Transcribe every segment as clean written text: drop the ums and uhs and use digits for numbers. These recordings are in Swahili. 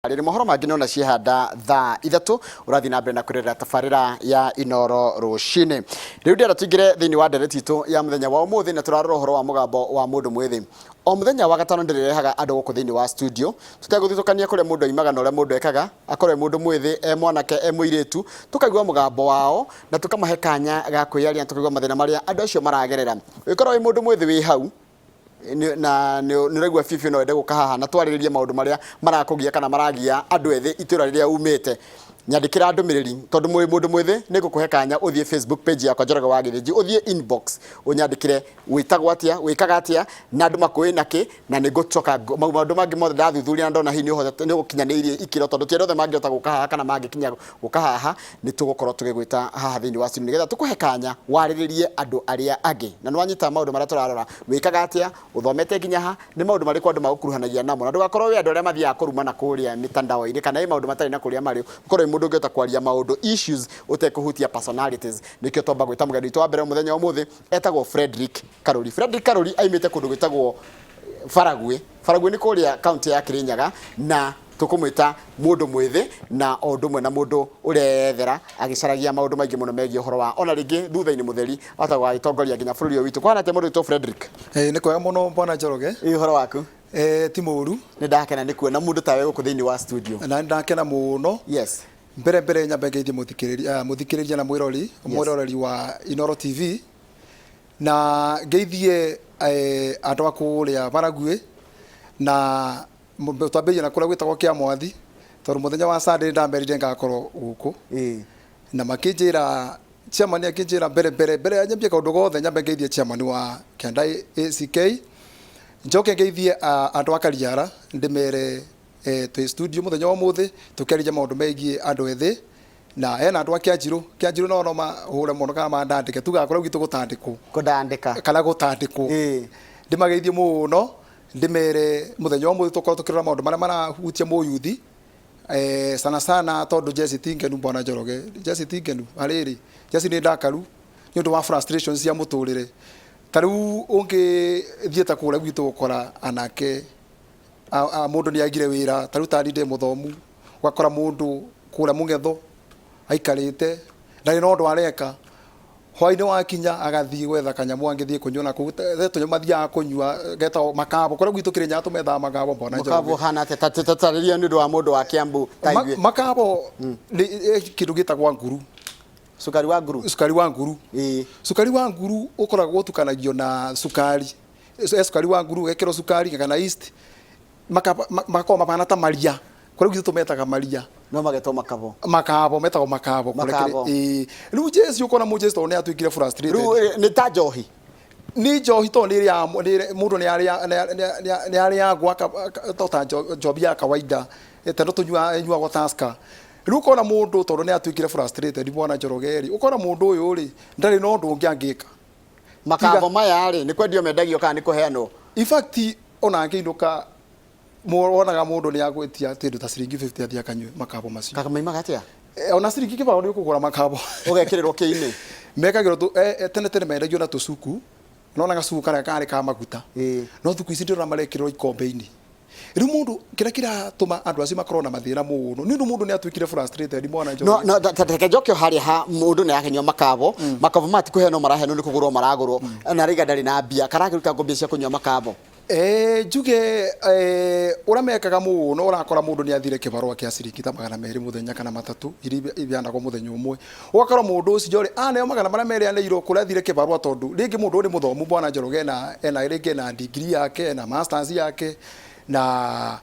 Rĩrĩ mohoro mangĩ nona ciehanda thaa ithatũ ũrathi na mbere na kwĩrĩra tabarĩra ya Inoro rũcinĩ. Rĩu ndĩra tũingĩre thĩinĩ wa ndereti itũ ya mũthenya wa ũmũthĩ na tũrarora ũhoro wa mũgambo wa mũndũ mwĩthĩ. O mũthenya wa gatano ndĩrehaga andũ gũkũ thĩinĩ wa studio tũtegũthitũkania kũrĩa mũndũ aimaga na ũrĩa mũndũ ekaga, akorwo mũndũ mwĩthĩ, mwanake, mũirĩtu, tũkaigua mũgambo wao na tũkamahe kanya ga kwĩyaria, tũkaigua mathĩna marĩa andũ acio maragerera. Ũkorwo wĩ mũndũ mwĩthĩ wĩ hau na nĩraigua bibi no ende gũka haha na twarĩrĩrie maũndũ marĩa marakũgia kana maragia andũ ethĩ itũra rĩrĩa umĩte. Nyandĩkĩra ndũmĩrĩri tondũ mũndũ mwĩthĩ nĩngũkũhe kanya ũthiĩ Facebook page yakwa Njoroge wa Gĩthĩnji, ũthiĩ inbox ũnyandĩkĩre wĩtagwo atĩa, wĩkaga atĩa na andũ makũĩ nakĩ, na nĩngũcoka maũndũ mangĩ mothe ndathuthuria na ndona hihi nĩ ũgũkinyanĩirie ikĩro tondũ ti othe mangĩhota gũka haha kana mangĩkinya gũka haha, nĩ tũgũkorwo tũgĩgwĩta haha thĩinĩ wa studio nĩgetha tũkũhe kanya warĩrĩrie andũ arĩa angĩ na nĩwanyita maũndũ marĩa tũrarora, wĩkaga atĩa, ũthomete nginya ha, nĩ maũndũ marĩkũ andũ magũkuruhanagia namo, na ndũgakorwo wĩ andũ arĩa mathiaga kũrumana kũrĩa mĩtandao-inĩ kana maũndũ matarĩ na kũrĩa marĩ, ũkorwo mũndũ ũngĩhota kwaria maũndũ issues ũtekũhutia personalities. Nĩkĩo twamba gwĩta mũgeni witũ wa mbere mũthenya ũmũthĩ etagwo Fredrick Karuri. Fredrick Karuri aimĩte kũndũ gwĩtagwo Faragwe nĩ kũrĩa kaunti ya Kirinyaga, na tũkũmwĩta mũndũ mwĩthĩ na o ũndũ ũmwe na mũndũ ũrethera agĩcaragia maũndũ maingĩ mũno megiĩ ũhoro wa ona rĩngĩ thutha-inĩ mũtheri atagwo agĩtongoria nginya bũrũri ũyũ witũ. Kwana atĩa mũndũ witũ Fredrick? Nĩ kwega mũno bwana Njoroge. Ũhoro waku? Ti mũru. Nĩ ndakena nĩ kuona mũndũ tawe gũkũ thĩinĩ wa studio. Na ndakena mũno. Yes. Mbere nyambe ngeithie mũthikĩrĩria na mwĩroreri wa Inoro TV, na ngeithie andũ a kũrĩa Faragwe na twambĩrĩrie na kũrĩa gwĩtagwo kĩa Mwathi tondũ mũthenya wa Sunday ndamerire ngakorwo gũkũ na makĩnjĩra chairman akĩnjĩra mbere ya nyambie kaũndũ gothe nyambe ngeithie chairman wa Kĩanda ACK, njoke ngeithie andũ a Kariara ndĩmere twĩ studio mũthenya wa ũmũthĩ tũkĩarĩria maũndũ megiĩ andũ ethĩ na hena andũ a Kĩanjirũ no mahũre mũno kana mandandĩke tugakorwo gwitũ gũtandĩkwo kana gũtandĩkwo. Ndĩmageithie mũno ndĩmere mũthenya wa ũmũthĩ tũkorwo tũkĩrora maũndũ marĩa marahutia mũyuthi sana tondũ Jesse Tingenu bwana Njoroge, Jesse Tingenu harĩrĩ Jesse nĩ ndakaru nĩ ũndũ wa frustrations cia mũtũrĩre. Tarĩu ũngĩthiĩ ta kũrĩa gwitũ gũkora anake mũndũ nĩ agire wĩra, tarĩu tani ndĩ mũthomu ũgakora mũndũ kũrĩa Mũngetho aikarĩte ndarĩ na ũndũ areka, hwainĩ wakinya agathiĩ gwetha kanyamũ angĩthiĩ kũnyua na tũnyamũ mathiaga kũnyua getagwo makabo. Kũrĩa gwitũ Kĩrĩnyaga tũmethaga makabo bwana Njoroge. Makabo hana tatarĩria nĩ ũndũ wa mũndũ wa Kiambu taigwe. Makabo nĩ kĩndũ gĩtagwo nguru. Sukari wa nguru. Sukari wa nguru ũkoragwo ũtukanagio na sukari. Sukari wa nguru gekĩrwo sukari kana yeast makabo mabana ta maria. Kũrĩa gwitũ tũmetaga maria. No magetwo makabo. Metagwo makabo. Rĩu Jesse ũkona Jesse tondũ nĩ atuĩkire frustrated. Rĩu nĩ ta njohi. Nĩ njohi tondũ mũndũ nĩ arĩagwo ta njobi ya kawaida tondũ tũnyuagwo Tusker. Rĩu ũkona mũndũ tondũ nĩ atuĩkire frustrated bwana Njoroge ũkona mũndũ ũyũ rĩ ndarĩ na ũndũ ũngĩ angĩka. Makabo maya rĩ nĩ kwendio mendagio kana nĩ kũheanwo? In fact ona ngĩinũka wonaga mũndũ nĩ agwĩtia kĩndũ ta ciringi 50 athia kanyue makabo macio. Kaka maimaga atĩa? Ona ciringi kĩbao nĩ ũkũgũra makabo. Ũgekĩrĩrwo kĩ-inĩ. Mekagĩrwo tene mendagio na tũcuku, nona gacuku karĩa karĩ ka maguta. No thikũ ici ndĩrona marekĩrwo ikombe-inĩ. Rĩu mũndũ kĩrĩa kĩratũma andũ acio makorwo na mathĩna mũno nĩ ũndũ mũndũ nĩ atuĩkire frustrated mwana Njoroge. No teke njokio harĩa ha mũndũ nĩ arakĩnyua makabo mati kũheanwo maraheanwo nĩ kũgũrwo maragũrwo na rĩga ndarĩ na mbia karakĩruta ngombe cia kũnyua makabo. Njuge ũrĩa mekaga mũno ũrakora mũndũ nĩ athire kĩbarũa kĩa ciringi ta 200 mũthenya kana 3 iria ibeanagwo mũthenya ũmwe, ũgakora mũndũ ũcio aneo 200 marĩa mereanĩirwo kũrĩa athire kĩbarũa tondũ rĩngĩ mũndũ nĩ mũthomu bwana Njoroge ena rĩngĩ na degree yake na masters yake, na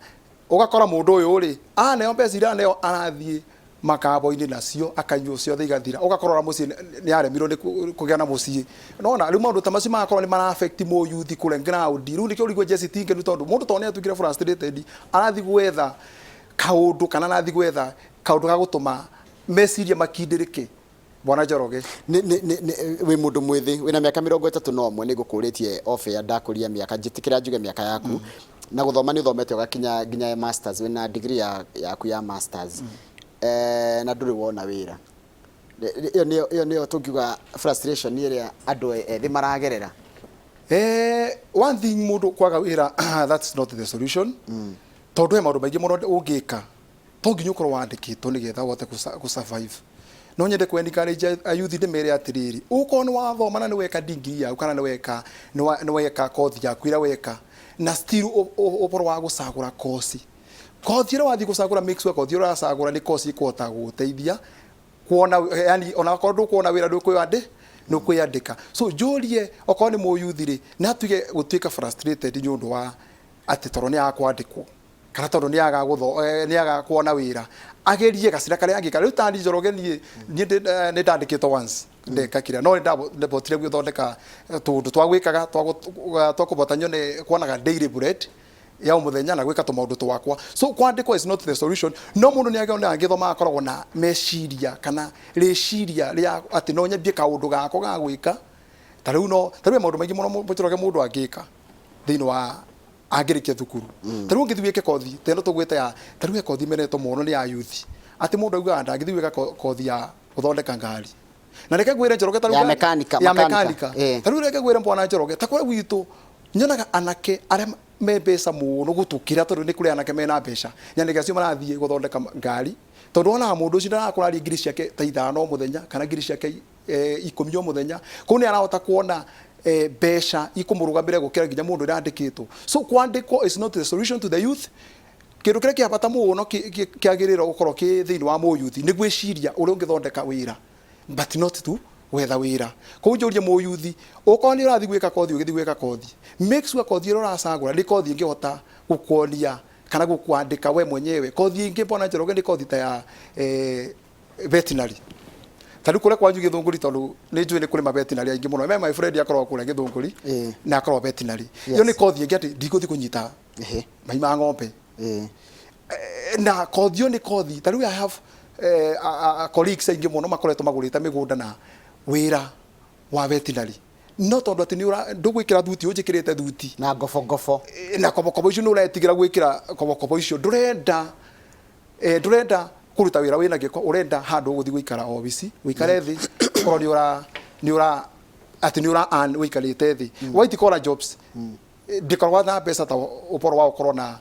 ũgakora mũndũ ũyũ rĩ aneo mbeca iria aneo arathiĩ makabo-inĩ nacio akanyua ciothe igathira, ũgakorora mũciĩ nĩ aremirwo nĩ kũgĩa na mũciĩ. Nona rĩu maũndũ ta macio magakorwo nĩ mara affect mũyuthi kũrĩa ground. Rĩu nĩkĩo ũrigwo Jesse Tingenu tondũ mũndũ tondũ nĩ atuĩkire frustrated arathi gwetha kaũndũ kana arathi gwetha kaũndũ ga gũtũma meciria makindĩrĩke bwana Njoroge. Wĩ mũndũ mwĩthĩ wĩna mĩaka 31 nĩ ngũkũrĩtie ofe ndakũria mĩaka njĩtĩkĩra njuge mĩaka yaku na gũthoma nĩ ũthomete ũgakinya nginya masters wĩna degree yaku ya masters. Na ndũrĩ wona wĩra. Iyo nĩyo tũngiuga frustration ĩrĩa andũ ethĩ maragerera. One thing mũndũ kwaga wĩra that's not the solution. Tondũ he maũndũ maingĩ mũno ũngĩka to nginya ukorwo wandikitwo nigetha uhote ku survive no nyende ku encourage youth ndimere atiriri uko ni wathoma na ni weka degree yaku kana ni weka course yaku ira weka na still uporo wa gucagura course ira wathi gucagura make sure course ira gucagura ni course ikota guteithia kuona yani ona korwo kuona wira ndukwiyande nukwiyandika so jorie okorwo ni mũyuthi ri na tuge gutwika frustrated ni undu wa ati toro ni akwandikwo kana tondu ni aga kuona wira agerie gacira kare angika riu tani Njoroge ni ndandikitwo once ndeka kira no ndabotire guthondeka tundu twagwikaga twakubota nyone kuonaga daily bread ya umuthenya na gwika tumaundu twakwa so kwandikwo is not the solution no mundu ni agona angithoma akoragwo na meciria kana reciria ria ati no nyambie kaundu gako ga gwika tariu maundu maingi muno Njoroge mundu angika thiini wa agirikia thukuru tariu ngithiwike kothi teno tugwite ya tariu kothi meneto muno ni ya youth ati mundu auga ndangithiwika kothi ya guthondeka ngari na reke gwire Njoroge tariu ya mekanika tariu reke gwire mbwana Njoroge takwa gwitu nyonaga anake aria me mbeca muno gutukira tondu ni kuri anake mena mbeca nyanike acio marathie guthondeka ngari tondu ona mundu ucio ndarakuraria ngiri ciake ta 5 muthenya kana ngiri ciake 10 muthenya ko ni arahota kuona mbeca ikumurugambira gukira nginya mundu irandikitwo so kwandikwo is not the solution to the youth kindu kire kia bata muno kiagirira gukorwo ki thiini wa mũyuthi ni gwiciria uri ungithondeka wira but not to wetha wira ko njurie mũyuthi uko ni urathi gwika kothi ugithi gwika kothi make sure kothi ro racagura ni kothi ingihota gukuonia kana gukwandika we mwenyewe kothi ingi mbona Njoroge ni kothi ta ya veterinary tari kure kwanyu githunguri tondu ni njui ni kuri ma veterinary aingi muno my friend akorwo kure githunguri na akorwo veterinary iyo ni kothi ingi ati ndiguthi kunyita mai ma ng'ombe na kothi yo ni kothi tari I have colleagues aingi muno makoretwo magurite migunda na wira wa veterinary no tondu ati ni ndugwikira thuti unjikirite thuti na ngofo na kobo icio nuretigira gwikira kobo icio ndurenda kuruta wira wina giko urenda handu guthi gwikara office wikare thi korwo ni ura an wikarite thi white collar jobs ndikorwa na pesa ta uporo wa ukorwo na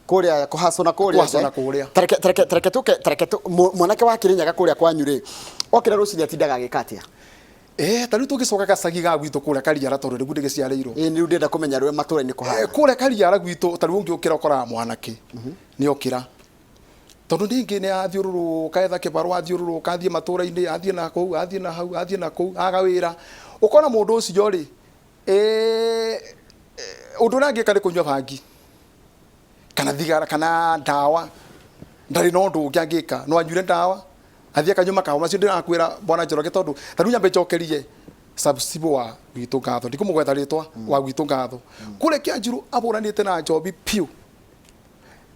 kuria kuhasona kuria tareke mwanake wa Kirinyaga kuria kwanyu ri okira rucinya atindaga gikatia tariu tugicoka gacagi ga gwitu kuria Kariara tondu rigu ndiciareirwo ni ndenda kumenya rwe matura ni kuhana kuria Kariara gwitu tariu ngiukira ukora mwanake ni okira tondu ningi ni athiururuka etha kibarua athiururuka athie matura-ini athie na kou athie na kou aga wira ukona mundu ucio ri undu nangika ni kunywa bangi kana thigara kana ndawa ndari no ndu ngika no anyure ndawa athie kanyuma kaho macio ndirakwira bwana Njoroge tondu tariu nyambe njokerie subsibo wa gwitu ngatho ndikumugwetha ritwa wa gwitu ngatho kure Kianjiru aburanite na Njobi piu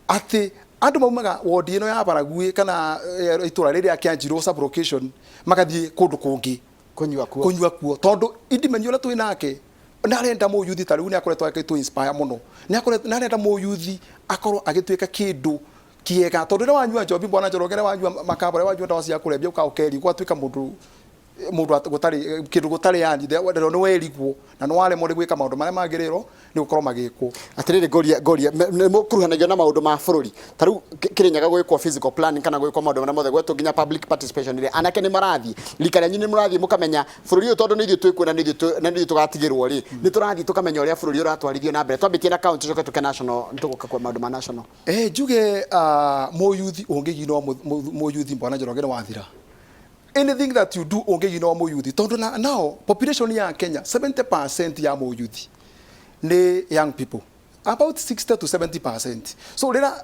ati andu maumaga wodi ino ya Baragui kana itura riria Kianjiru sub location magathie kundu kungi kunywa kuo tondu indimenyo la twinake narenda mũyuthi tariu ni akoretwo akitwo inspire muno narenda mũyuthi akorwo agitwika kindu kiega tondu ni wanyua Njobi bwana Njoroge ni wanyua makabare wanyua ndawa cia kurebia ukaukeri gwatwika mundu gutari kindu gutari yani ndero ni werigwo na no wale muri gwika maundu maria magiriro ni gukorwo magikwo atiriri goria mukuruhanagio na maundu ma bururi tariu Kirinyaga gwikwo physical planning kana gwikwo maundu maria mothe gwetu nginya public participation ile anake ni marathi likara nyini murathi mukamenya bururi uyu tondu ni ithu twikwo na ni ithu tugatigirwo ri ni turathi tukamenya uria bururi uratwarithio na mbere twambitie na county coke tuke national ntuguka kwa maundu ma national njuge mũyuthi ungigino mũyuthi bwana Njoroge ni wathira anything that you do ungigino mũyuthi tondu now population ya Kenya 70% ya mũyuthi ni young people about 60 to 70%. So rira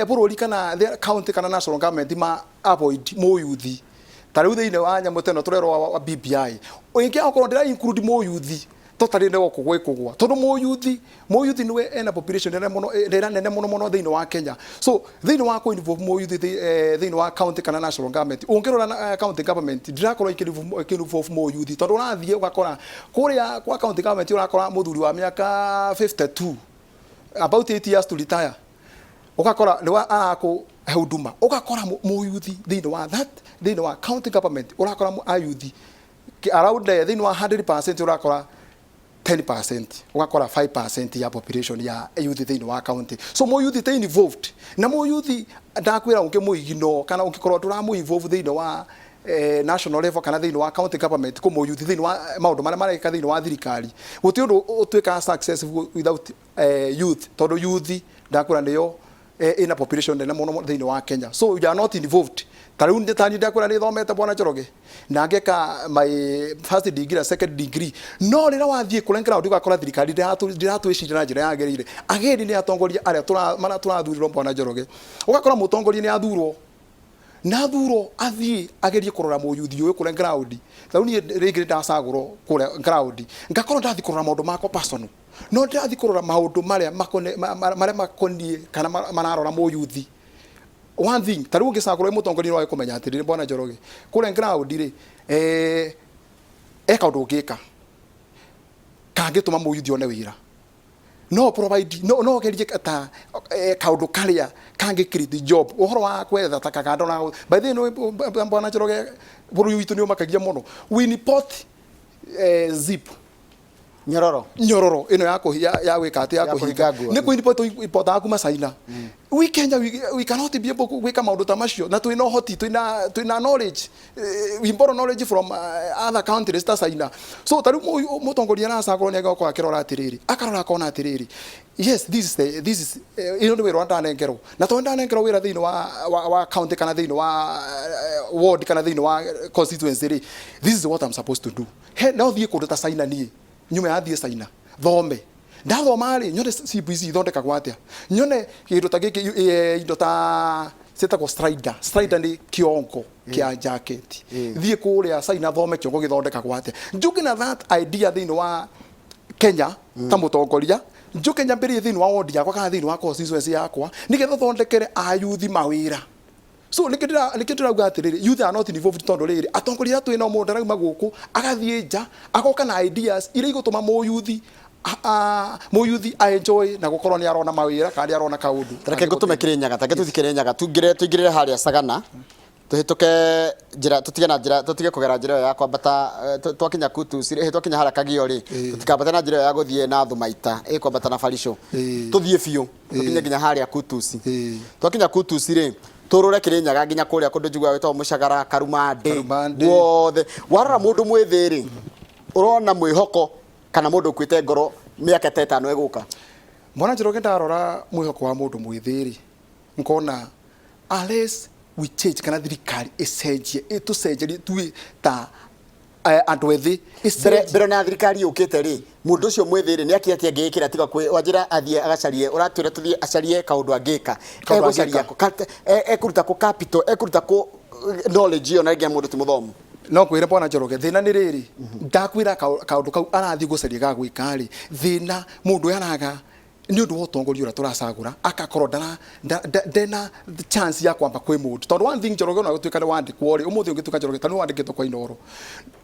bururi kana county kana national government ma avoid mũyuthi tariu thiini wa nyamu teno turero wa BBI oingi akorwo ndira include mũyuthi totally nego kugwikugwa tondu mũyuthi niwe ena population nene muno thiini wa Kenya so thiini wa ko involve mũyuthi thiini wa county kana national government ungirora county government ndirakorwo ikinvolve mũyuthi tondu urathie ugakora kuria kwa county government urakora muthuri wa miaka 52 about 8 years to retire ugakora ni wa ako huduma ugakora mũyuthi thiini wa county government urakora ayuthi around thiini wa 100% urakora 10%, ugakora 5% ya population ya youth thĩinĩ wa county. So mo youth te involved na mo youth ndakwĩra ũngĩmũigino kana ũngĩkorwo ndũramũ involve thĩinĩ wa national level kana thĩinĩ wa county government ko mo youth thĩinĩ wa maũndũ marĩa mareka thĩinĩ wa thirikari gũtirĩ ũndũ ũtuĩkaga successful without youth, tondũ youth ndakwĩra nĩyo in a population nene mũno thĩinĩ wa Kenya. So you are not involved. Tarĩu nĩ tani ndakwĩra nĩ thomete Bwana Njoroge na ngeka my first degree na second degree, no rĩrĩa wathiĩ kũrengera ũndũ ũgakora thirikari ndiratwĩciria na njĩra yagĩrĩire. Ageni nĩ atongoria arĩa tũrathurirwo Bwana Njoroge, ũgakora mũtongoria nĩ athurwo na thuro athiĩ agerie kũrora mũyuthi ũyũ kũrĩa ground. Tarĩu niĩ rĩngĩ ndacagũrwo kũrĩa ground ngakorwo ndathi kũrora maũndũ makwa personal, no ndathi kũrora maũndũ marĩa makoniĩ kana mararora mũyuthi. One thing, tarĩu ũngĩcagũrwo mũtongoria wawe kũmenya atĩrĩrĩ Bwana Njoroge kũrĩa ground rĩ eka ũndũ ũngĩka kangĩtũma mũyuthi one wĩra, no provide no gerie ta kaundu karia kangi create job uhoro wa kwetha ta kagando na by the way Bwana Njoroge bũrũri witũ nĩ ũmakagia mũno. We import zip nyororo ino yako ya gwĩka atĩ ya kũhinga nĩ kũ import aku China. We Kenya we cannot be able gwĩka maũndũ ta macio na twĩna ũhoti twĩna knowledge, we borrow knowledge from other countries ta China. So tarĩu mũtongoria aracagũrwo nĩ agakora akĩrora atĩrĩrĩ akarora akona atĩrĩrĩ, yes this is ino nĩ wĩra ndanengerwo na to ndanengerwo wĩra thĩinĩ wa county kana thĩinĩ wa ward kana thĩinĩ wa constituency, this is what I'm supposed to do. He no thiĩ kũndũ ta China niĩ nyume athiĩ China thome ndathoma rĩ nyone CBC ithondekagwo atĩa, nyone kĩndũ ta gĩkĩ indo ta setagwo strider nĩ kĩongo kĩa jacket, thiĩ kũrĩa China thome kĩongo gĩthondekagwo atĩa. Njuke na that idea thĩinĩ wa Kenya ta mũtongoria, njuke nyambĩrĩrie thĩinĩ wa ward yakwa kana thĩinĩ wa constituency yakwa nĩgetha thondekere ayuthi mawĩra. So nĩkĩ ndĩrauga atĩrĩrĩ youth are not involved tondũ rĩrĩ atongoria twĩna mũndũ arauma gũkũ agathiĩ nja agoka na ideas iria igũtũma mũyuthi enjoy na gũkorwo nĩ arona mawĩra kana arona kaũndũ. Reke ngũtũme Kĩrĩnyaga, take tũthi Kĩrĩnyaga tũingĩrĩre harĩa Sagana tũhĩtũke njĩra tũtige kũgera njĩra ya kwambata twakinya Kutusi twakinya harĩa Kagio rĩ tũtikambata na njĩra ya gũthiĩ na Thumaita kwambata na Barico tũthiĩ biũ tũkinye nginya harĩa Kutusi. Twakinya Kutusi rĩ tũrũre Kĩrĩnyaga nginya kũrĩa kũndũ njiguaga wĩtagwo Mũcagara Karumande wothe warora mũndũ mwĩthĩ rĩ ũrona mwĩhoko kana mũndũ ũkwĩte ngoro mĩaka ta 5 ĩgũka. Bwana Njoroge ndarora mwĩhoko wa mũndũ mwĩthĩ rĩ nkona unless we change kana thirikari icenjie itucenjerie tuĩ ta andũ ethĩ mbere na thirikari yũkĩte rĩ mũndũ ũcio mwĩthĩ rĩ nĩ akĩatia ngĩkĩra tiga wanjĩra athiĩ agacarie ũratwĩra tũthiĩ acarie kaũndũ angĩka ekũruta kũ capital ekũruta kũ knowledge yo na rĩngĩ mũndũ ti mũthomu. No kwĩra Bwana Njoroge thĩna nĩ rĩrĩ ndakwĩra kaũndũ kau arathiĩ gũcaria ga gwĩka rĩ thĩna mũndũ araga nĩ ũndũ wa ũtongoria ũrĩa tũracagũra akakorwo ndena chance ya kwamba kwĩ mũndũ tondũ one thing Njoroge no gũtuĩka nĩ wandĩkwo rĩ ũmũthĩ ũngĩtuĩka Njoroge kana wandĩkĩtwo kwa Inoro,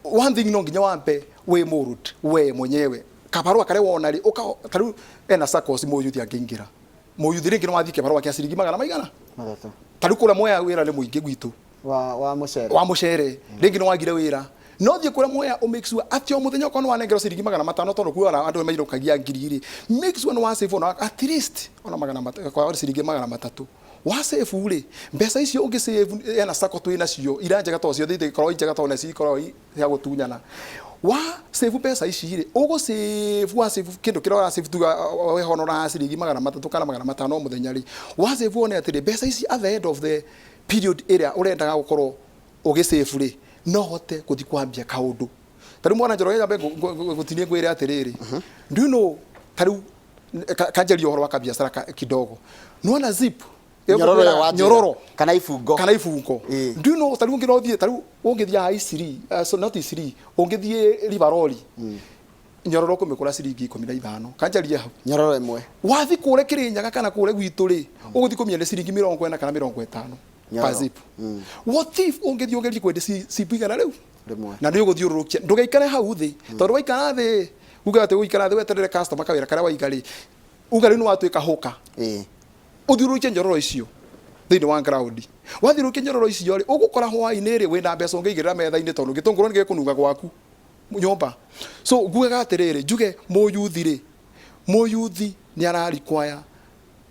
one thing no nginya wambe wĩ mũrut we mwenyewe kabarua kare wona rĩ tarĩu ena SACCOS mũyuthi angĩingĩra mũyuthi rĩngĩ no wathiĩ kĩbarua kĩa ciringi magana maigana tarĩu kũrĩa Mwea wĩra nĩ mũingĩ gwitũ wa mũcere rĩngĩ no wagire wĩra no thiĩ kũrĩa Mwea o make sure atĩ o mũthenya ũkorwo wanengerwo ciringi 500 tondũ kuona andũ mairũkagia ngiri make sure no wa save ona at least ona ciringi 300 wa save rĩ mbeca icio ũngĩ save ena SACCO twĩna cio iranjega to cio thĩite ikorwo njega to na cikorwo cia gũtunyana wa save mbeca ici rĩ ũgũ save wa save kĩndũ kĩrĩa wa save tuga wehonora ciringi 300 kana 500 o mũthenya rĩ wa save one atĩ mbeca ici at the end of the period ĩrĩa ũrendaga gũkorwo ũgĩ save rĩ no hote kuthi kwambia kaundu. Tarĩu Bwana Njoroge nyambe gũtinie ngwĩre atĩrĩrĩ do you know tarĩu kanjaria ũhoro wa kabiacara kidogo nona zip nyororo kana ibungo do you know tarĩu ngĩrothiĩ tarĩu ũngĩthia Isiri so not Isiri ũngĩthie Rivaroli nyororo kũmĩkũra ciringi 15 kanjaria hau nyororo ĩmwe wathi kũre Kĩrĩnyaga kana kũre gwitũ rĩ ũgũthi kũmĩenda ciringi 40 kana 50 Pazip. What if ungethi ungethi kwende cipigana riu na nĩ ũgũthiũrũrũkia ndũgaikare hau thĩ tondũ waikara thĩ uga atĩ ũikara thĩ weterere customer kawĩra karĩa waigari uga rĩu nĩ watuĩka hoka ũthiũrũrũkie nyororo icio thĩinĩ wa ground wathiũrũrũkia nyororo icio rĩ ũgũkora hwaĩ-inĩ rĩ wĩna mbeca ũngĩigĩrĩra metha-inĩ tondũ gĩtũngũrũ nĩ gĩkũnuga gwaku nyumba. So ngugaga atiriri njuge mũyuthi ni ara require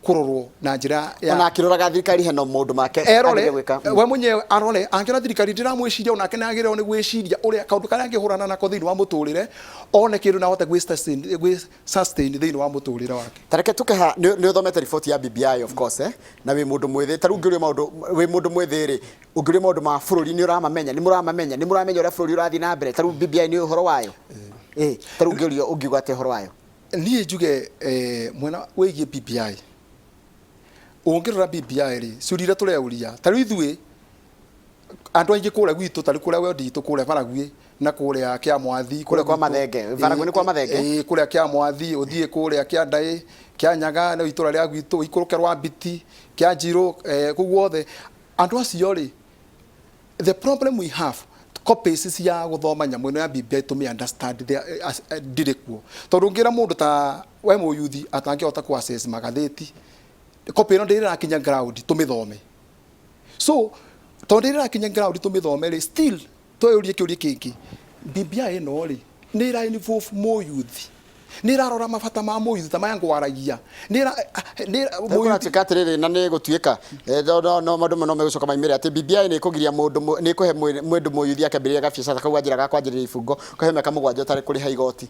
kurorwo na njira ya ona akiroraga thirikari heno mundu make erore we munye arore angiona thirikari ndiramwiciria ona kena agire ni gwiciria uria kaundu karia angihurana nako thiini wa muturire one kindu na hote gwi sustain thiini wa muturire wake. Tareke tukeha ni uthomete report ya BBI of course na wi mundu mwithi taru ngirio maundu wi mundu mwithi ri ungirio maundu ma bururi ni uramamenya ni muramenya uria bururi urathi na mbere taru BBI ni uhoro wayo taru ngirio ungiuga ate uhoro wayo ni njuge mwena wigie BBI ungirora BBI ri ciurire tureuria taru ithui andu aingi kure gwitu taru kure wendi tu kure Baragwi na kure kia Mwathi kure kwa Mathenge Baragwi ni kwa Mathenge kure kia Mwathi uthie kure kia Ndai kia Nyaga na itura ria gwitu ikuruke rwa Biti kia Njiro kuguothe andu acio ri the problem we have copies cia guthoma nyamu ino ya BBI to me understand direkuo tondu ngira mundu ta we mũyuthi atangihota ku access magatheti copy no ndira kinya ground tumithome so tondu ndira kinya ground tumithome ri still toyurie kiurie kingi BBI no ri nira involve mũyuthi nira rora mabata ma mũyuthi ta maya ngwaragia nira mũyuthi katiriri na ni gutuika no mandu no megucoka maimire ati BBI ni kugiria mundu ni kuhe mwendu mũyuthi akambĩrĩria gabiacara kau anjira gakwanjĩrĩria ibungo kahe mĩaka 7 tari kuri ha igoti.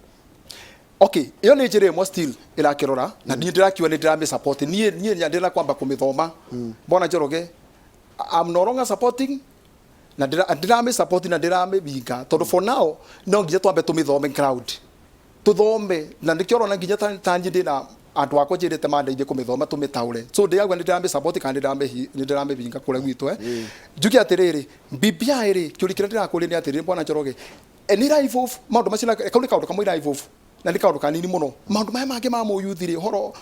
Okay, iyo ni njire mo still irakirora na ni ndirakiwa ni ndirame support nie ndira kwamba kumithoma bona Njoroge I'm no longer supporting na ndirame support na ndirame binga tondu for now no nginya twambe tumithome crowd tuthome na ndikioro na nginya tanji ndina andu akwa njirite mandeithie kumithoma tumitaure so ndiragwa ndirame support kana ndirame binga kure gwitu njuki atiriri BBI ri kiurikira ndirakuri ni atiriri bona Njoroge ni involve maundu macina kauli kaundu kamwe involve na ndikaundu kanini muno maundu maya mangi ma mũyuthi ri horo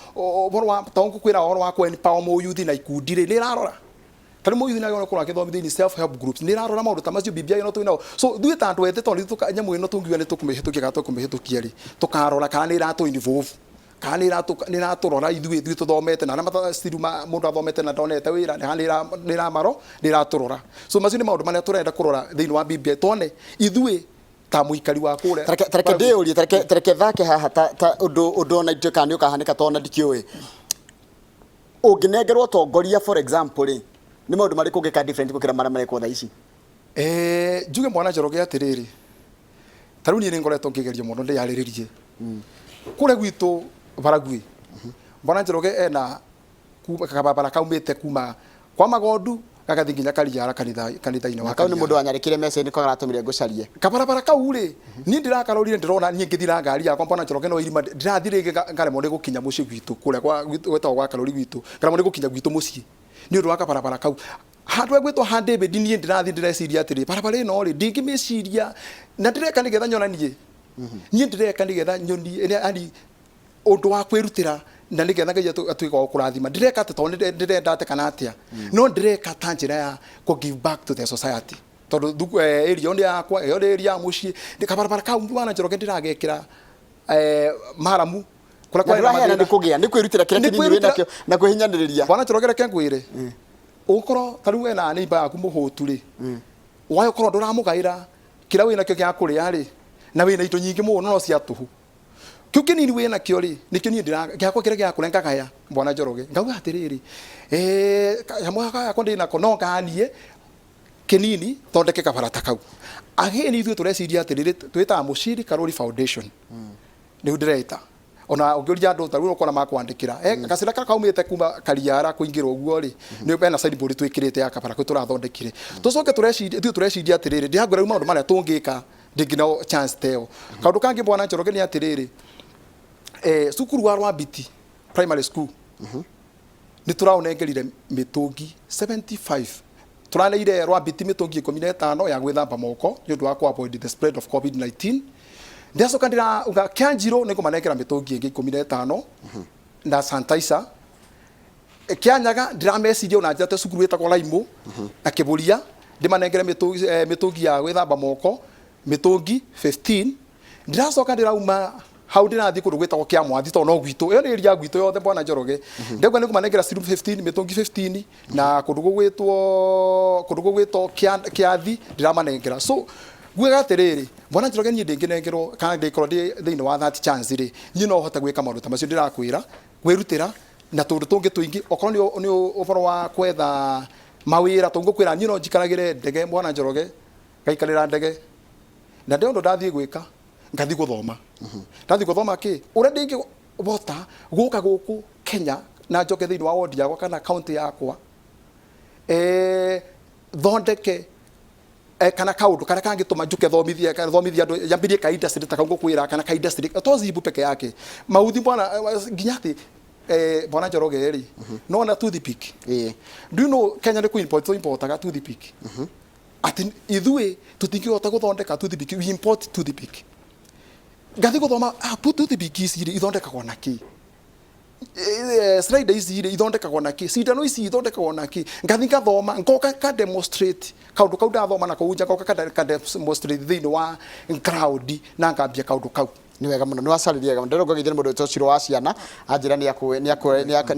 wa tongu kwira horo wa kweni pa mũyuthi na ikundi ri nirarora tari mũyuthi na yona kura githomithiini self help groups nirarora maundu ta macio BBI no twina so thuĩ ta andu ete tondu nyamu ino tungiwa ni tukumihitukia ga tukumihitukia ri tukarora kana niratu involve kana niraturora ithuĩ tuthomete na arĩa stiruma mundu athomete na ndonete wira niramaro niraturora so macio ni maundu maria turenda kurora thiini wa BBI tone ithuĩ ta muikari wa kure tareke ndiurie tareke thake haha ta undu ona ituika ni ukahanika tona ndikiui unginengerwo tongoria for example ri ni maundu mariku ngika different gukira maria mareko tha ici njuge mwana Njoroge atiriri taru ni ngoretwo ngigeria muno ndiyariririe kure gwitu Baragwi mwana Njoroge ena kababara kaumite kuma kwa Magondu gagathi nginya Kariara kanitha-ini wa kau ni mundu anyarikire message ko garatumire ngucarie kabarabara kau ri ni ndirakarorire ndirona nie ngithira ngari yakwa mbona Njoroge no irima ndirathire ngaremo ni gukinya mucii gwitu kure kwa gwetagwo gwa Karuri gwitu ngaremo ni gukinya gwitu mucii ni undu wa kabarabara kau handu gwetwo hande be nie ndirathi ndireciria atiri barabara ino ri ndingimiciria na ndireka nigetha nyona nie nie ndireka nigetha nyoni ani undu wa kwirutira na nigetha ngai atuika kurathima ndireka ati tondu ndirenda ate kana atia no ndireka ta njira ya go give back to the society tondu area onde yakwa iyo area mucii ndikabarabara kau mwana Njoroge ndiragekira maramu kula kwa ina ni kugia ni kwirutira kire kinini winakio na kuhinyaniriria mwana Njoroge reke ngwire ukoro taru we na neighbor yaku muhutu ri wayo koro nduramugaira kira winakio gya kuria ri na wina ito nyingi muno no cia tuhu kiu kinini wina kio ri nikio ni ndira gyakwa kire gya kurenga gaya mwana Njoroge ngauga atiriri yamwaka yakwa ndina ko no kanie kinini tondeke kabarata kau ageni ithu tureciria atiriri twita Muciri Karuri Foundation ni ndireta ona ungiuria andu taru ukona makwandikira gacira kaumite kuma Kariara kuingira uguo ri ni bena signboard twikirite ya kabara ko turathondekire tucoke tureciria atiriri ndihangura maundu maria tungika ndingina chance teo kaundu kangi bwana Njoroge ni atiriri sukuru wa Rwambiti primary school ni turaunengerire mitungi 75 turaneire Rwambiti mitungi 15 ya gwithamba moko ni undu wa ku avoid the spread of COVID-19 ndiacoka ndira uga Kyanjiro ni kumanekera mitungi ingi 15 na sanitizer Kyanyaga ndirameciria ona njate cukuru wetagwo Laimu na Kiburia ndimanengere mitungi ya gwithamba moko mitungi 15 ndiracoka ndirauma hau ndirathi kundu gwetagwo kia Mwathi to no gwitu iyo ni area gwitu yothe bwana Njoroge ndegwa ni kumanengera sirum 15 mitungi 15 na kundu gwetwo kiathi ndiramanengera so gwega atiriri Bwana Njoroge nie ndinginengerwo kana ndikorwo thiini wa that chance ri nie no hota gwika maundu ta macio ndirakwira gwirutira na tundu tungi tuingi okorwo ni uboro wa kwetha mawira tungukwira nie no njikaragire ndege Bwana Njoroge ngaikarira ndege na ndio ndo ndathie gwika ngathi guthoma ndathi guthoma ki uria ndingi bota guka guku Kenya na njoke thiini wa ward yakwa kana county yakwa thondeke kana kaundu kana kangituma njuke thomithia andu yambirie ka industry ta ngukwira kana ka industry to zibu peke yake mauthi bwana nginya ati Bwana Njoroge ri no na toothpick do you know Kenya ni importaga toothpick ati ithue tutingihota guthondeka toothpick we import toothpick ngathi guthoma toothpick ici ithondekagwo na ki slide ici ithondekagwo na ki cindano ici ithondekagwo na ki ngathi ngathoma ngoka ka demonstrate kaundu kau ndathoma na kau nja ngoka ka demonstrate thiini wa crowd na ngambia kaundu kau ni wega muno ni wacaririe wega ndero ngogithire mundu tociro wa ciana anjira ni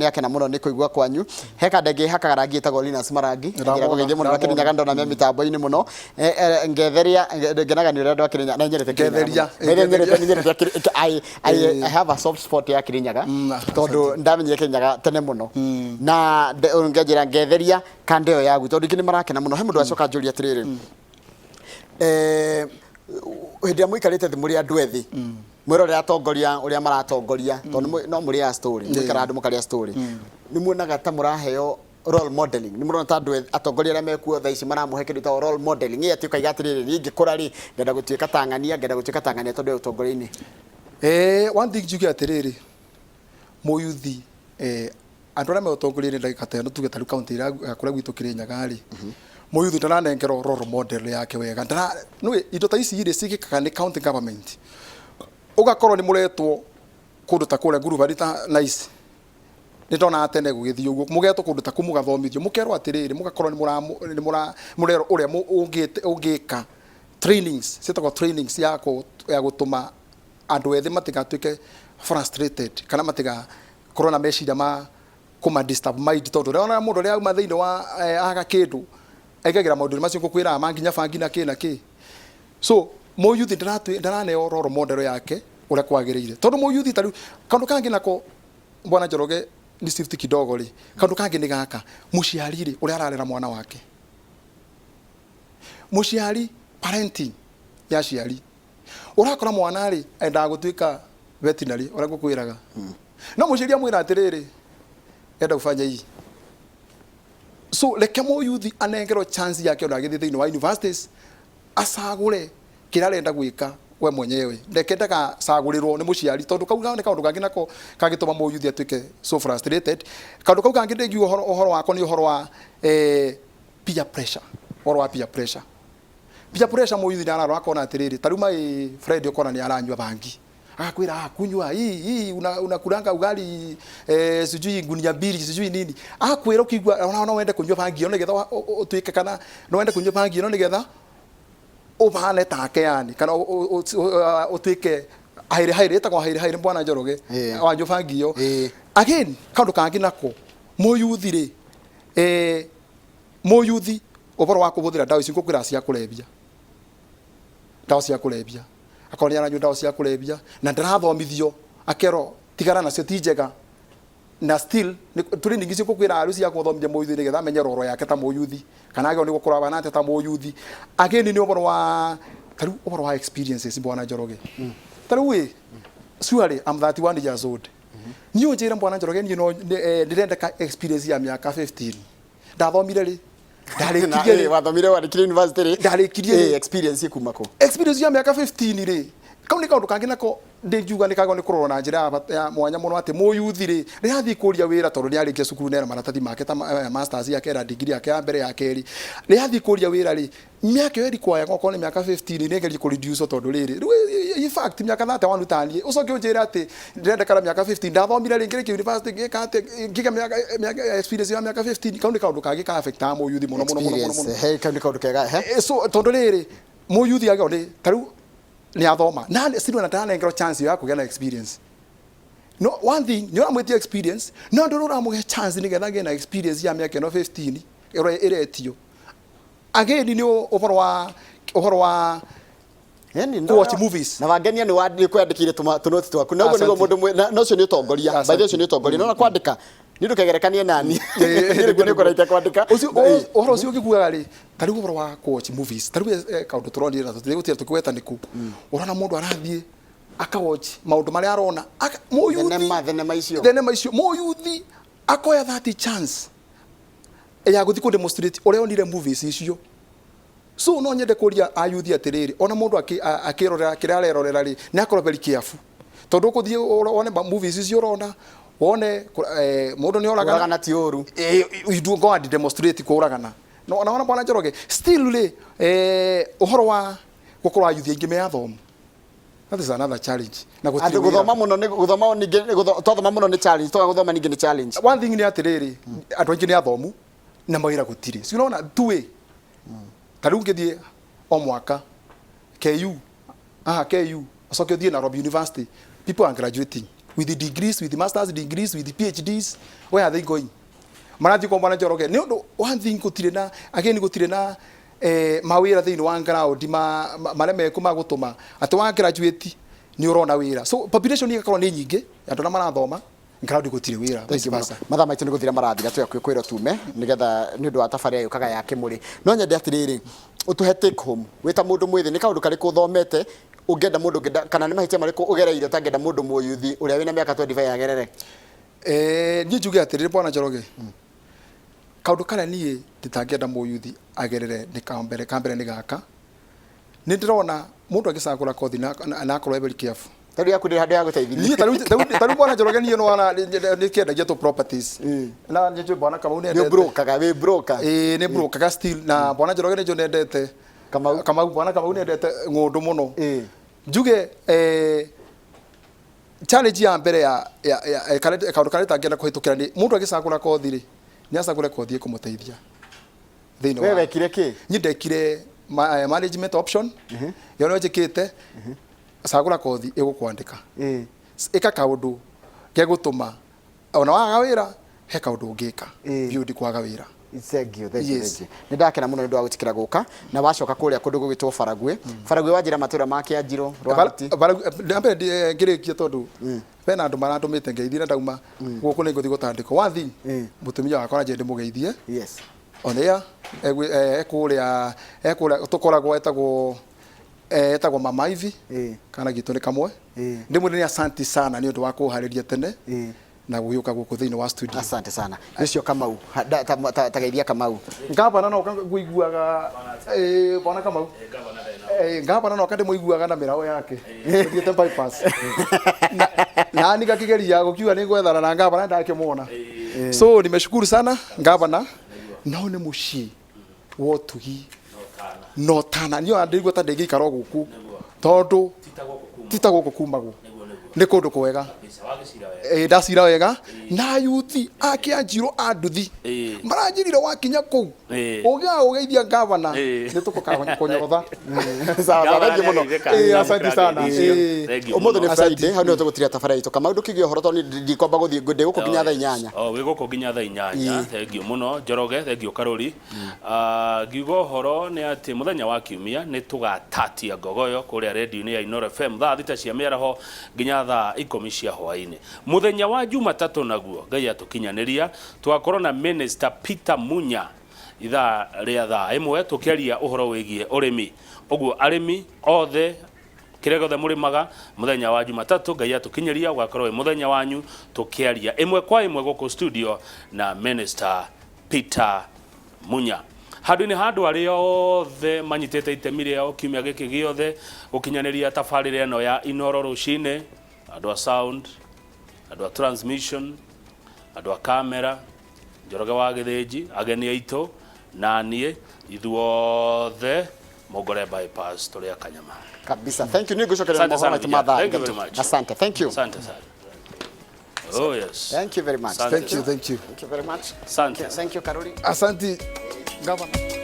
akena muno ni kuigua kwanyu heka ndege hakaga rangi etagwo Linus Marangi ngira ngogithire muno akirinyaga ndona me mitambo-ini muno ngetheria ngenaga ni uria ndwakirinyaga na nyerete ngetheria I have a soft spot ya kirinyaga tondu ndamenye kirinyaga tene muno na ngenjira ngetheria kandeo yagu tondu kini marakena muno he mundu acoka njuria atiriri hindi ya muikarite thi muri andu ethi mwirore atongoria uria maratongoria tondu no muri ya story mwikara andu mukaria story ni muonaga ta muraheo role modeling ni murona ta andu atongoria aria mekuo tha ici maramuhe kindu ta role modeling ati ukaiga atiriri ni ngikura ri ngenda gutuika tangania tondu utongoria-ini one thing njuge atiriri mũyuthi andu aria me utongoria-ini ndagika ta no tuge ta county ira kuria gwitu Kirinyaga ri mũyuthi ndananengera role model yake wega no indo ta ici iri cigikaga ni county government ugakorwo ni muretwo kundu ta kuria guru ta nice ni ndona atene gugithio uguo mugetwo kundu ta kumugathomithio mukerwo atiriri mugakorwo ni murero uria ungika trainings citagwo trainings ya gutuma andu ethi matigatuike frustrated kana matiga korwo na meciria ma kuma disturb mind tondu rona mundu ria uma thiini wa aga kindu aigagira maundu macio ngukwira manginya bangi na ki so mũyuthi ndaraneo role model yake uria kwagiriire tondu mũyuthi tariu kandu kangi nako Bwana Njoroge ni shift kidogo ri kandu kangi ni gaka muciari ri uria ararera mwana wake muciari parenting ya ciari urakora mwana ri enda gutuika veterinary uria ngukwiraga no muciari amwira atiriri enda kufanya hii so leke mũyuthi anengerwo chance yake ona agithie thiini wa universities asagure kira arenda gwika we mwenyewe ndekendaga sagurirwo ni muciari tondu kau ni kaundu kangi nako kagituma mũyuthi atuike so frustrated kaundu kau kangi ndengi uhoro wako ni uhoro wa peer pressure mũyuthi ndararwo akona atiriri tariu mai Fred ukona ni aranywa bangi akakwira kunywa hii unakuranga ugali sijui gunia mbili sijui nini akwira ukigwa ona wende kunywa bangi ona getha utuike kana no wende kunywa bangi ona getha ubane take yani kana utuike haire etagwo haire Bwana Njoroge wanjå bangi yo again kaundu kangi nako mũyuthi ri mũyuthi uboro wa kubuthira ndawa ici ngukwira cia kurebia akoni aranywa ndawa cia kurebia na ndarathomithio akero tigara nacio ti njega na still training ici ngukwira aruci ya kuthomithia mũyuthi nigetha amenye roro yake ta mũyuthi kana ageo ni gukura bana ta mũyuthi again ni uboro wa experiences Bwana Njoroge tariu we surely I'm 31 years old ni unjira Bwana Njoroge ni no ndirenda ka experience ya miaka 15 ndathomire ri ndarikirie wathomire warikire university ri ndarikirie experience kumako experience ya miaka 15 ri kau ni kaundu kangi nako ndenjuga ni kago ni kurora na njira ya mwanya muno ati mũyuthi ri riathi kuria wira tondu ni arikia cukuru nera maratathi make ta masters yake era degree yake ya mbere ya keri riathi kuria wira ri miaka eri kwaya ngoko ni miaka 15 ni ngeri ku reduce tondu riri in fact miaka 31 utanie ucoke unjira ati ndirenda kara miaka 15 ndathomire ri ngiri university ngika ati ngiga miaka experience ya miaka 15 kaundu kaundu kagi ka affect mũyuthi muno he kaundu kega he so tondu riri mũyuthi ageo ni tariu ni athoma na sino na tana ngero chance ya kugena experience no one thing ni amwetie experience no ndoro amuhe chance ni getha gena experience ya miaka 15 iretio again ni uhoro wa watch movies na wangenia ni kwandikire tunoti twaku na uguo nigo mundu no cio ni utongoria by the cio ni utongoria no kwandika ni ndukegerekanie nani ni kuraita kwandika uhoro ucio ngiguaga ri tariu uhoro wa watch movies tariu kaundu turonire na tutigutira tukweta niku urona mundu arathie aka watch maundu maria arona thenema icio mũyuthi akoya 30 chance ya guthi ku demonstrate uria onire movies icio so no nyende kuria ayuthi atiriri ona mundu akirorera kiria arerorera ri ni akorwo very careful tondu kuthie one movies icio urona wone mundu ni oragana ti uru you do go and demonstrate kuragana no ona bwana Njoroge still ri uhoro wa gukorwo ayuthi aingi me athomu. That is another challenge. Na guthoma muno ni guthoma ningi guthoma muno ni challenge to guthoma ningi ni challenge. One thing ni atiriri andu aingi ni athomu na mawira gutiri. So unaona tuwe tariu ngithie o mwaka KU asoke thie Nairobi University, people are graduating with the degrees, with the masters degrees, with the PhDs. Where are they going? Marathi kwa bwana Njoroge ni undu one thing gutire na again gutire na mawira thiini wa ground maria meku magutuma ati wa graduate ni urona wira so population igakorwo ni nyingi andu na marathoma ground gutire wira mathaa maitu ni guthira marathira tuyakwira tume nigetha ni undu wa tafaria yukaga ya kimuri no nyende atiriri utuhe take home wita mundu mwithi ni kaundu kari kuthomete ungenda mundu kana ni mahitia mariku ugereire utangenda mundu mũyuthi uria wina miaka 25 yagerere ni njuge atiriri bwana Njoroge kaundu karia nie nditangenda mũyuthi agerere ni kambere ni gaka ni ndirona mundu agisagura kothi na akorwo very careful tari yakuri handu ya guteithia taru bwana Njoroge ni no wana ni kienda geto properties na nje bwana kama une ni broker we broker ni broker still na bwana Njoroge ni ndete kama bwana kama une ndete ngundu muno njuge challenge ya mbere ya kaundu karia tangenda kuhitukira ni mundu agisagura kothi ri ni asagure kothi ikumuteithia thino wewe wekire ki nyindekire management option yone njikite asagura kothi igukwandika ika kaundu gegutuma ona waga wira he kaundu ungika biudi kwaga wira thank you ni ndakena muno ndu agutikira guka na wacoka kuria kundu gugitwo Faragwe wajira matura make ajiro rwagati ndambe ngirikia tondu bena andu maratumite ngeithire ndauma guku ni nguthi gutandiko wathi mutumia wakwa na jende mugeithie yes onia ekuria tukoragwo etagwo mama hivi kana gitu ni kamwe ndi mundu ni asante sana ni undu wa kuhariria tene na guyuka guku thiini wa studio asante sana nicio Kamau tageithia Kamau ngabana no kuiguaga bona Kamau ngabana no kandi muiguaga na mirao yake thiete bypass na ni gakigeria gukiuga ni gwethana na ngabana ndakimwona so nimeshukuru sana ngabana nao ni muci wotugi no tana nio andirigwo ta ndingikara guku tondu titago kukumago ni kundu kwega ndacira wega na yuthi akianjiro anduthi maranjirire wakinya kuu ugeithia ngavana ni tukukonyorotha sawa thank you muno asante sana umuthi ni Friday hau ni tugutiria tabara itu kama ndukigie horo toni ndikomba guthie ngode guku nginya thaa 8 we guku nginya thaa 8 thank you muno Njoroge thank you Karuri ngiugo horo ni ati muthenya wa kiumia ni tugatatia ngogoyo kuria radio-ini ya Inoro FM thaa thita cia miaraho nginya thaa 10 cia hwaini muthenya wa Jumatatu naguo Ngai atukinyaniria twakorwo na Minister Peter Munya ithaa ria thaa imwe tukiaria uhoro wigie urimi uguo arimi othe kiregothe murimaga muthenya wa Jumatatu Ngai atukinyiria ugakorwo muthenya wanyu tukiaria imwe kwa imwe guku studio na Minister Peter Munya handu-ini handu aria othe manyitete itemi riao kiumia giki giothe gukinyaniria tabarire eno ya Inoro rucine andu a sound andu a transmission andu a camera Njoroge wa Githĩnji ageni aitu na nie ithuothe mogore bypass tuli akanyama kabisa thank you nigucokerera mohoro matha asante thank you asante sana oh yes thank you very much thank you very much asante thank you Karuri asante Gavana